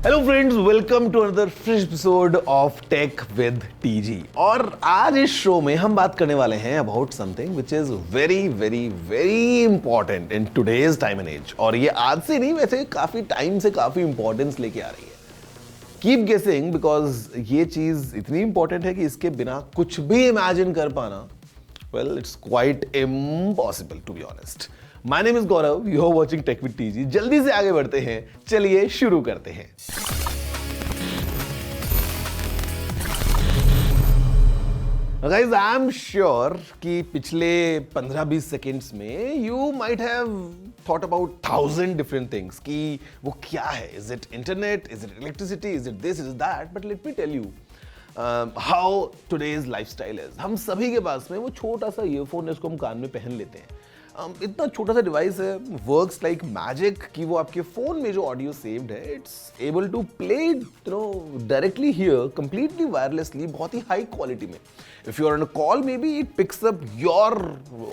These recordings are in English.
Hello friends, welcome to another fresh episode of tech with TG. और आज इस show में हम बात करने वाले हैं about something which is very very very important in today's time and age. और ये आज से नहीं, वैसे काफी टाइम से काफी इंपॉर्टेंस लेके आ रही है। कीप गेसिंग, बिकॉज ये चीज इतनी इंपॉर्टेंट है कि इसके बिना कुछ भी इमेजिन कर पाना, well, it's quite impossible to be honest. My name is Gaurav, you are watching tech with TG. जल्दी से आगे बढ़ते हैं, चलिए शुरू करते हैं। गाइस, आई एम श्योर कि पिछले 15-20 सेकेंड्स में you might have thought about 1000 different things कि वो क्या है। Is it internet, is it electricity, is it this, is that. But let me tell you how today's lifestyle is. हम सभी के पास में वो छोटा सा ईयरफोन है, उसको हम कान में पहन लेते हैं। इतना छोटा सा डिवाइस है, वर्क्स लाइक मैजिक कि वो आपके फोन में जो ऑडियो सेव्ड है, it's able to play directly here completely wirelessly, बहुत ही हाई क्वालिटी में। If you are on a call, maybe it picks up your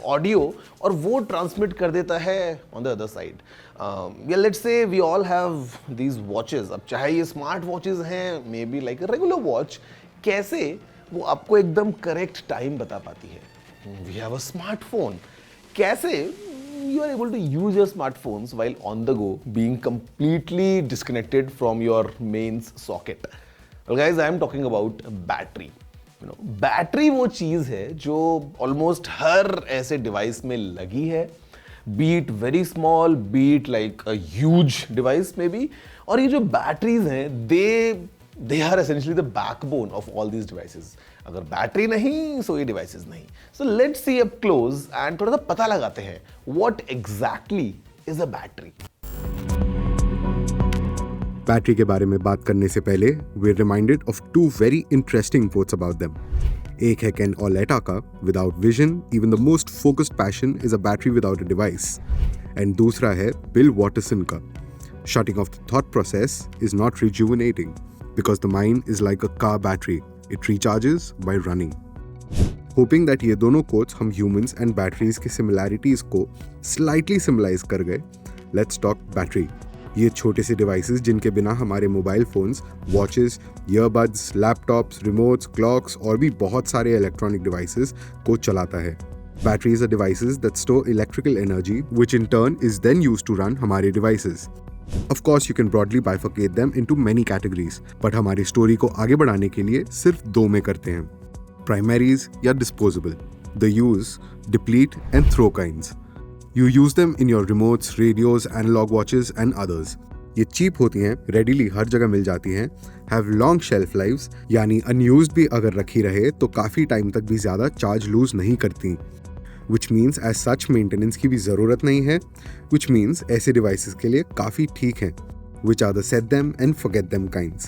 audio और वो ट्रांसमिट कर देता है on the other side. Let's say we all have these watches. अब चाहे ये स्मार्ट वॉचेस हैं, maybe like a regular watch, कैसे वो आपको एकदम करेक्ट टाइम बता पाती है। वी हैव अ स्मार्टफोन, कैसे you are able to use your smartphones while on the go, being completely disconnected from your mains socket. Well guys, I am talking about battery. Battery वो चीज है जो almost हर ऐसे device में लगी है, be it very small, be it like a huge device में भी। और ये जो बैटरीज हैं, they are essentially the backbone of all these devices. अगर बैटरी नहीं, सो ये डिवाइसेस नहीं। So let's see up close and थोड़ा सा पता लगाते हैं what exactly is a battery. Battery के बारे में बात करने से पहले we are reminded of two very interesting quotes about them. एक है केन ओलेटा का, without vision even the most focused passion is a battery without a device. And दूसरा है बिल वॉटरसन का, shutting off the thought process is not rejuvenating because the mind is like a car battery, it recharges by running. Hoping that ये दोनों quotes हम humans and batteries की similarities को slightly symbolize कर गए, let's talk battery. ये छोटे से devices जिनके बिना हमारे mobile phones, watches, earbuds, laptops, remotes, clocks और भी बहुत सारे इलेक्ट्रॉनिक डिवाइसेस को चलाता है। Batteries are devices that store electrical energy, which in turn is then used to run हमारे devices. Of course, you can broadly bifurcate them into many categories, but हमारी story को आगे बढ़ाने के लिए सिर्फ दो में करते हैं, primaries या disposable, the use, deplete and throw kinds. You use them in your remotes, radios, analog watches and others. ये cheap होती हैं, readily हर जगह मिल जाती हैं, have long shelf lives, यानी unused भी अगर रखी रहे तो काफ़ी टाइम तक भी ज़्यादा चार्ज लूज नहीं करती, which means as such maintenance की भी ज़रूरत नहीं है, which means ऐसे devices के लिए काफ़ी ठीक हैं, which are the set them and forget them kinds.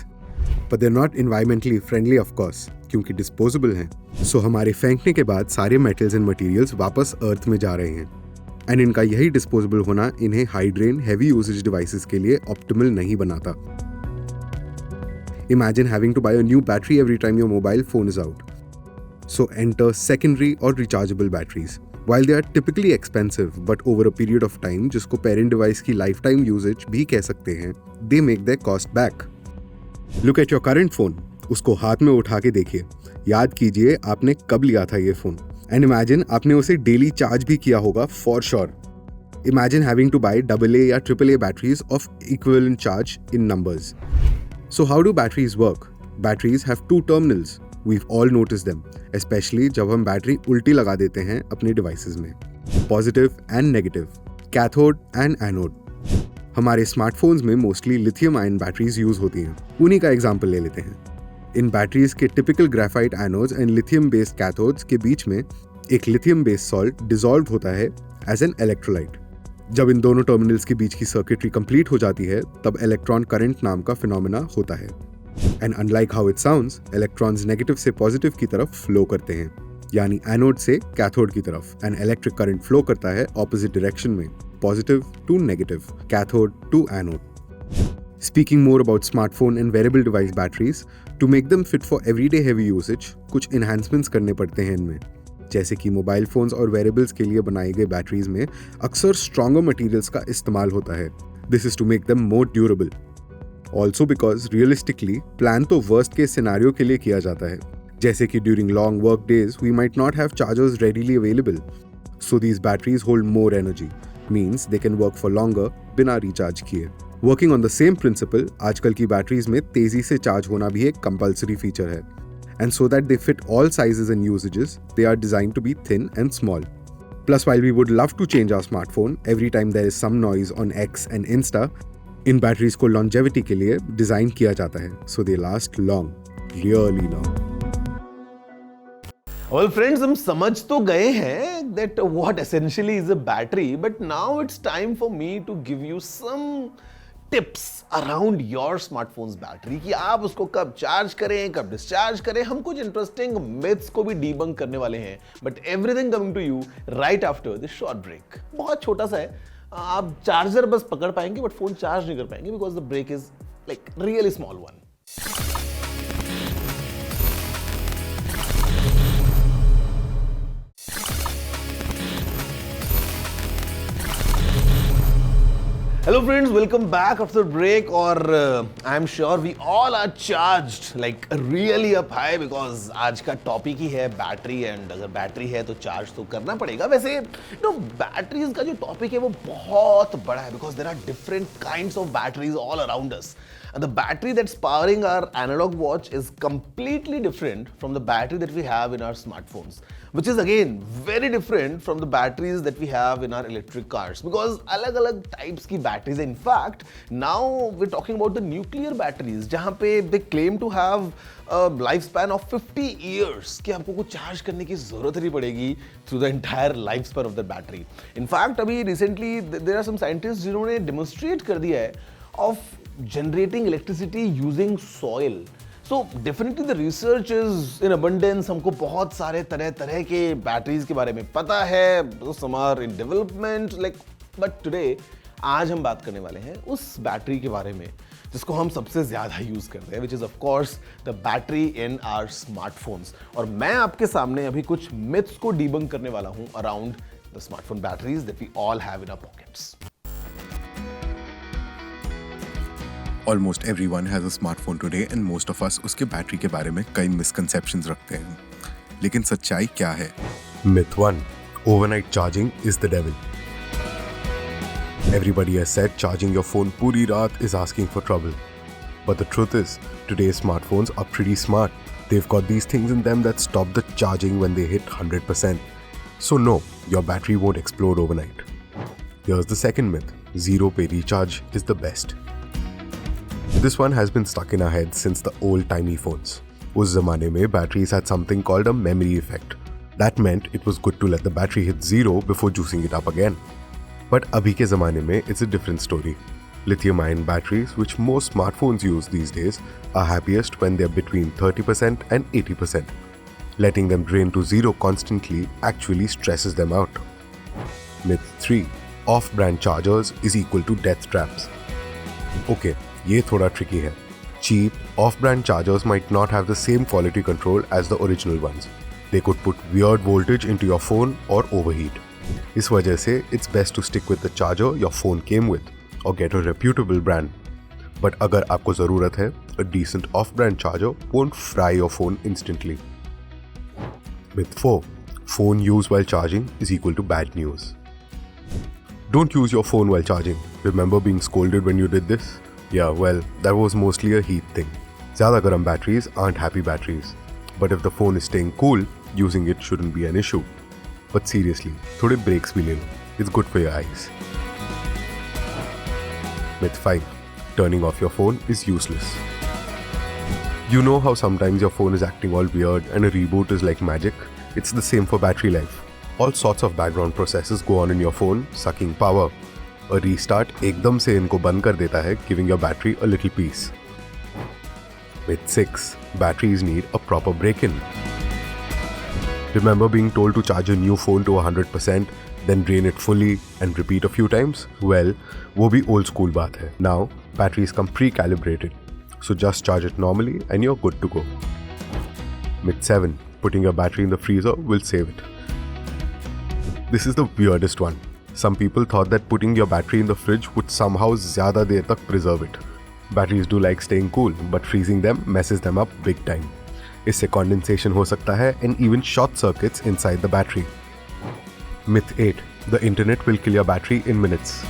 But they're not environmentally friendly of course, क्योंकि disposable हैं। So हमारे फेंकने के बाद सारे metals and materials वापस अर्थ में जा रहे हैं। And इनका यही disposable होना इन्हें high drain, heavy usage devices के लिए optimal नहीं बनाता। Imagine having to buy a new battery every time your mobile phone is out. So enter secondary or rechargeable batteries. While they are typically expensive, but over a period of time, जिसको parent device की lifetime usage भी कह सकते हैं, they make their cost back. Look at your current phone. उसको हाथ में उठा के देखिए, याद कीजिए आपने कब लिया था ये phone. And imagine आपने उसे daily charge भी किया होगा for sure. Imagine having to buy AA या AAA batteries of equivalent charge in numbers. So how do batteries work? Batteries have two terminals. We've all noticed them, especially जब हम battery उल्टी लगा देते हैं अपने डिवाइसेस में। Positive and negative, cathode and anode. हमारे स्मार्टफोन्स में mostly lithium ion batteries use होती हैं, उन्हीं का एग्जांपल ले लेते हैं। इन बैटरीज के typical graphite anodes and lithium based cathodes के बीच में एक लिथियम बेस्ड सॉल्ट डिसॉल्व होता है एज एन इलेक्ट्रोलाइट। जब इन दोनों टर्मिनल्स के बीच की सर्किटरी कंप्लीट हो जाती है, तब इलेक्ट्रॉन करंट नाम का फिनोमेना होता है। And unlike how it sounds, electrons negative से positive की तरफ flow करते हैं, यानी एनोड से कैथोड की तरफ, and electric current flow करता है opposite direction में, positive to negative, cathode to anode. Speaking more about smartphone and wearable device batteries, to make them fit for everyday heavy usage, कुछ enhancements करने पड़ते हैं इनमें, जैसे कि मोबाइल फोन्स और वेरेबल्स के लिए बनाई गई बैटरीज में अक्सर स्ट्रॉन्गर मटेरियल्स का इस्तेमाल होता है। This is to make them more durable. Also because realistically plan तो worst case scenario के लिए किया जाता है, जैसे कि during long work days we might not have chargers readily available, so these batteries hold more energy, means they can work for longer बिना recharge किए. Working on the same principle, आजकल की batteries में तेजी से चार्ज होना भी एक compulsory feature है, and so that they fit all sizes and usages, they are designed to be thin and small. Plus, while we would love to change our smartphone every time there is some noise on X and Insta, in batteries को longevity के लिए design किया जाता है, so they last long, really long. Well friends, हम समझ तो गए हैं that what essentially is a battery, but now it's time for me to give you some tips around your smartphone's battery कि आप उसको कब चार्ज करें, कब डिस्चार्ज करें. हम कुछ इंटरेस्टिंग मिथ्स को भी डीबंक करने वाले हैं, but everything coming to you right after this short break. बहुत छोटा सा है, आप चार्जर बस पकड़ पाएंगे बट फोन चार्ज नहीं कर पाएंगे because the break is like really small one. Hello friends, welcome back after the break. और I'm sure we all are charged like really up high because आज का टॉपिक ही है बैटरी, एंड अगर battery है तो चार्ज तो करना पड़ेगा. वैसे बैटरीज का जो टॉपिक है वो बहुत बड़ा है because there are different kinds of batteries all around us. And the battery that's powering our analog watch is completely different from the battery that we have in our smartphones, which is again very different from the batteries that we have in our electric cars because अलग-अलग types की batteries हैं. In fact, now we're talking about the nuclear batteries जहाँ पे they claim to have a lifespan of 50 years कि आपको कुछ charge करने की जरूरत नहीं पड़ेगी through the entire lifespan of the battery. In fact, अभी recently there are some scientists जिन्होंने demonstrate कर दिया है of generating electricity using soil. So definitely the research is in abundance. हमको बहुत सारे तरह के बैटरीज के बारे में पता है, some are in development, like, but today आज हम बात करने वाले हैं उस बैटरी के बारे में जिसको हम सबसे ज्यादा यूज करते हैं, which is of course the battery in our smartphones. और मैं आपके सामने अभी कुछ myths को debunk करने वाला हूं around the smartphone batteries that we all have in our pockets. Almost everyone has a smartphone today and most of us उसके बैटरी के बारे में कई misconceptions रखते हैं. लेकिन सच्चाई क्या है? Myth 1. Overnight charging is the devil. Everybody has said charging your phone पूरी रात is asking for trouble. But the truth is, today's smartphones are pretty smart. They've got these things in them that stop the charging when they hit 100%. So no, your battery won't explode overnight. Here's the second myth. Zero pay recharge is the best. This one has been stuck in our heads since the old tiny phones. उस ज़माने में batteries had something called a memory effect. That meant it was good to let the battery hit zero before juicing it up again. But अभी के ज़माने में it's a different story. Lithium-ion batteries, which most smartphones use these days, are happiest when they're between 30% and 80%. Letting them drain to zero constantly actually stresses them out. Myth 3. Off-brand chargers is equal to death traps. Okay, ये थोड़ा tricky है. Cheap, off-brand chargers might not have the same quality control as the original ones. They could put weird voltage into your phone or overheat. इस वजह से it's best to stick with the charger your phone came with or get a reputable brand. But अगर आपको ज़रूरत है, a decent off-brand charger won't fry your phone instantly. Myth 4. Phone use while charging is equal to bad news. Don't use your phone while charging. Remember being scolded when you did this? Yeah, well, that was mostly a heat thing. ज़्यादा गर्म batteries aren't happy batteries. But if the phone is staying cool, using it shouldn't be an issue. But seriously, थोड़े breaks भी ले लो. It's good for your eyes. Myth 5. Turning off your phone is useless. You know how sometimes your phone is acting all weird and a reboot is like magic? It's the same for battery life. All sorts of background processes go on in your phone, sucking power. A restart एकदम से इनको बंद कर देता है, giving your battery a little peace. Myth 6. Batteries need a proper break-in. Remember being told to charge your new phone to 100%, then drain it fully and repeat a few times? Well, वो भी old school बात है. Now, batteries come pre-calibrated. So just charge it normally and you're good to go. Myth 7. Putting your battery in the freezer will save it. This is the weirdest one. Some people thought that putting your battery in the fridge would somehow ज़्यादा देर तक preserve it. Batteries do like staying cool, but freezing them messes them up big time. इससे condensation हो सकता है and even short circuits inside the battery. Myth 8. The internet will kill your battery in minutes.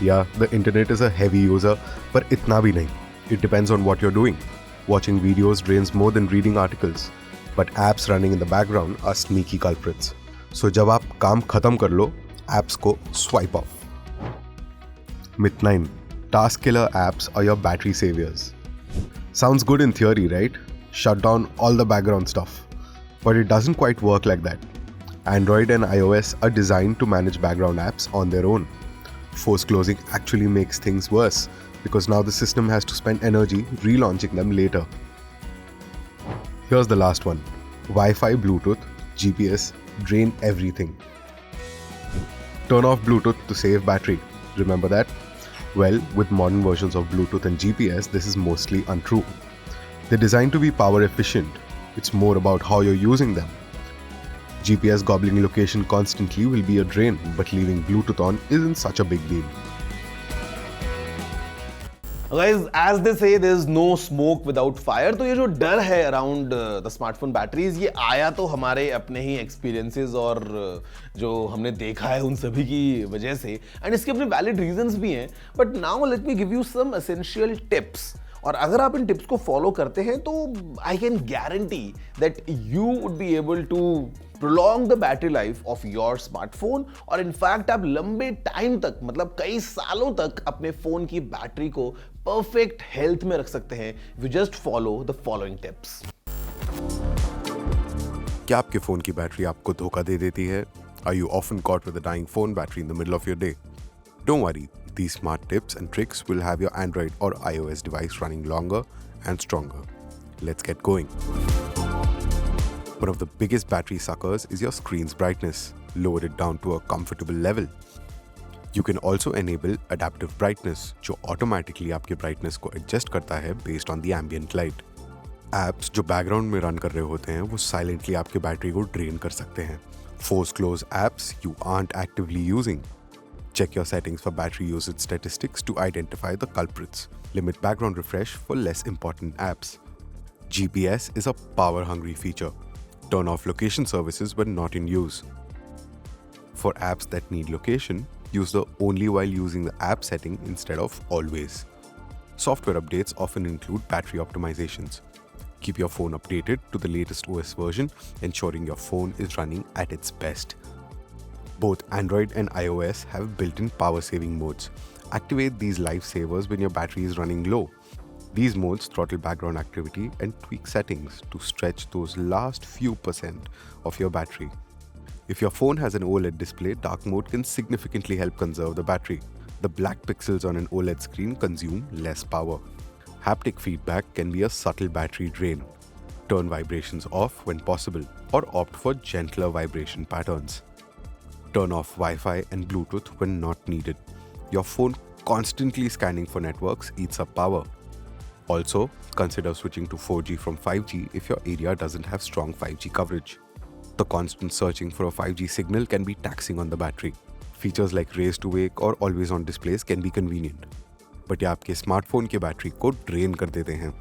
Yeah, the internet is a heavy user, पर इतना भी नहीं. It depends on what you're doing. Watching videos drains more than reading articles, but apps running in the background are sneaky culprits. So जब आप काम खत्म कर लो, apps को swipe off. Myth 9. Task killer apps are your battery saviors. Sounds good in theory, right? Shut down all the background stuff. But it doesn't quite work like that. Android and iOS are designed to manage background apps on their own. Force closing actually makes things worse because now the system has to spend energy relaunching them later. Here's the last one. Wi-Fi, Bluetooth, GPS drain everything. Turn off Bluetooth to save battery. Remember that? Well, with modern versions of Bluetooth and GPS, this is mostly untrue. They're designed to be power efficient. It's more about how you're using them. GPS gobbling location constantly will be a drain, but leaving Bluetooth on isn't such a big deal. Guys, as they say, there's no smoke without fire. तो ये जो डर है around the smartphone batteries, ये आया तो हमारे अपने ही एक्सपीरियंसेस और जो हमने देखा है उन सभी की वजह से, एंड इसके अपने वैलिड रीजंस भी हैं. But now let me give you some essential tips. और अगर आप इन टिप्स को फॉलो करते हैं तो I can guarantee that you would be able to prolong the battery life of your smartphone, और इनफैक्ट आप लंबे टाइम तक, मतलब कई सालों तक अपने फोन की बैटरी को परफेक्ट हेल्थ में रख सकते हैं if you just follow the following tips. क्या आपके फोन की बैटरी आपको धोखा दे देती है? Are you often caught with a dying phone battery in the middle of your day? Don't worry, these smart tips and tricks will have your Android or iOS device running longer and stronger. Let's get going. One of the biggest battery suckers is your screen's brightness. Lower it down to a comfortable level. You can also enable adaptive brightness, जो automatically आपके brightness को adjust करता है based on the ambient light. Apps जो background में run कर रहे होते हैं, वो silently आपके बैटरी को drain कर सकते हैं. Force close apps you aren't actively using. Check your settings for battery usage statistics to identify the culprits. Limit background refresh for less important apps. GPS is a power-hungry feature. Turn off location services when not in use. For apps that need location, use the only while using the app setting instead of always. Software updates often include battery optimizations. Keep your phone updated to the latest OS version, ensuring your phone is running at its best. Both Android and iOS have built-in power-saving modes. Activate these lifesavers when your battery is running low. These modes throttle background activity and tweak settings to stretch those last few % of your battery. If your phone has an OLED display, dark mode can significantly help conserve the battery. The black pixels on an OLED screen consume less power. Haptic feedback can be a subtle battery drain. Turn vibrations off when possible or opt for gentler vibration patterns. Turn off Wi-Fi and Bluetooth when not needed. Your phone constantly scanning for networks eats up power. Also, consider switching to 4G from 5G if your area doesn't have strong 5G coverage. The constant searching for a 5G signal can be taxing on the battery. Features like raise to wake or always on displays can be convenient. But ये आपके smartphone की battery को drain कर देते हैं.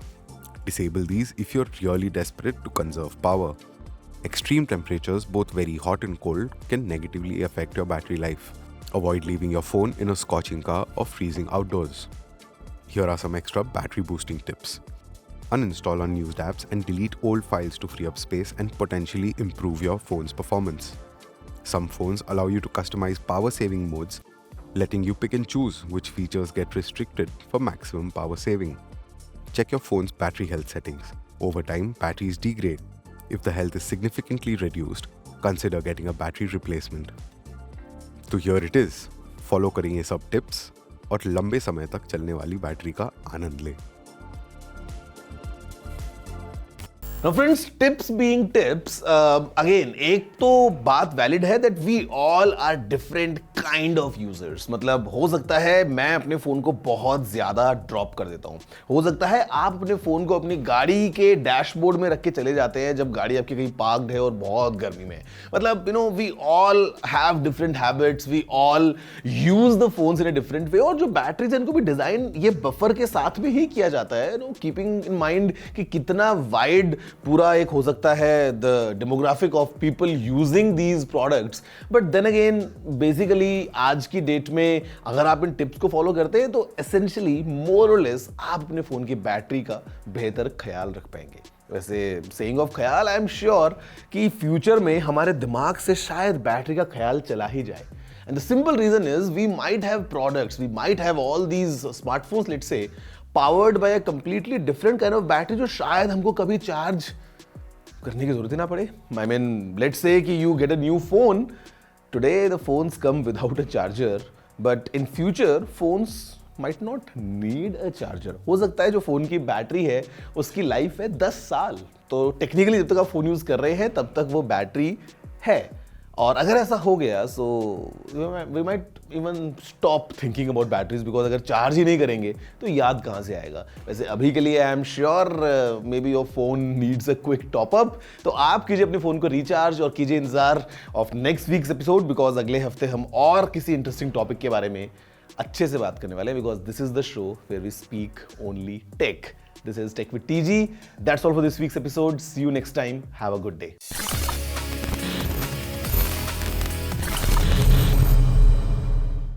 Disable these if you're really desperate to conserve power. Extreme temperatures, both very hot and cold, can negatively affect your battery life. Avoid leaving your phone in a scorching car or freezing outdoors. Here are some extra battery boosting tips. Uninstall unused apps and delete old files to free up space and potentially improve your phone's performance. Some phones allow you to customize power saving modes, letting you pick and choose which features get restricted for maximum power saving. Check your phone's battery health settings. Over time, batteries degrade. If the health is significantly reduced, consider getting a battery replacement. So here it is. Follow करें ये सब tips और लंबे समय तक चलने वाली battery का आनंद लें. Now friends, tips being tips, again एक तो बात वैलिड है that we all are different kind of users. मतलब हो सकता है मैं अपने फोन को बहुत ज्यादा ड्रॉप कर देता हूं, हो सकता है आप अपने फोन को अपनी गाड़ी के डैशबोर्ड में रख के चले जाते हैं जब गाड़ी आपकी कहीं पार्क्ड है और बहुत गर्मी में. मतलब we all have different habits, we all use the phones in a different way. और जो बैटरीज है इनको भी डिजाइन ये बफर के साथ में ही किया जाता है, कीपिंग इन माइंड कि कितना वाइड पूरा एक हो सकता है the demographic of people using these products. But then again basically आज की डेट में अगर आप इन टिप्स को फॉलो करते हैं तो एसेंशियली मोर और लेस आप अपने फोन की बैटरी का बेहतर ख्याल रख पाएंगे. वैसे सेइंग ऑफ ख्याल, आई एम श्योर कि फ्यूचर में हमारे दिमाग से शायद बैटरी का ख्याल चला ही जाए. And the simple reason is we might have products, we might have all these smartphones, let's say, powered by a completely different kind of battery जो शायद हमको कभी चार्ज करने की जरूरत ही ना पड़े. I mean, let's say कि you get a new phone. Today the phones come without a charger, but in future phones might not need a charger. हो सकता है जो फोन की बैटरी है उसकी लाइफ है 10 साल. तो टेक्निकली जब तक आप फोन यूज कर रहे हैं तब तक वो बैटरी है. और अगर ऐसा हो गया so we might even stop thinking about batteries, because अगर चार्ज ही नहीं करेंगे तो याद कहाँ से आएगा. वैसे अभी के लिए I am sure may be your phone needs a quick top up. तो आप कीजिए अपने फोन को रिचार्ज और कीजिए इंतजार of next weeks episode, because अगले हफ्ते हम और किसी इंटरेस्टिंग टॉपिक के बारे में अच्छे से बात करने वाले हैं, because this is the show where we speak only tech. This is Tech with TG. That's all for this week's episode. See you next time. Have a good day.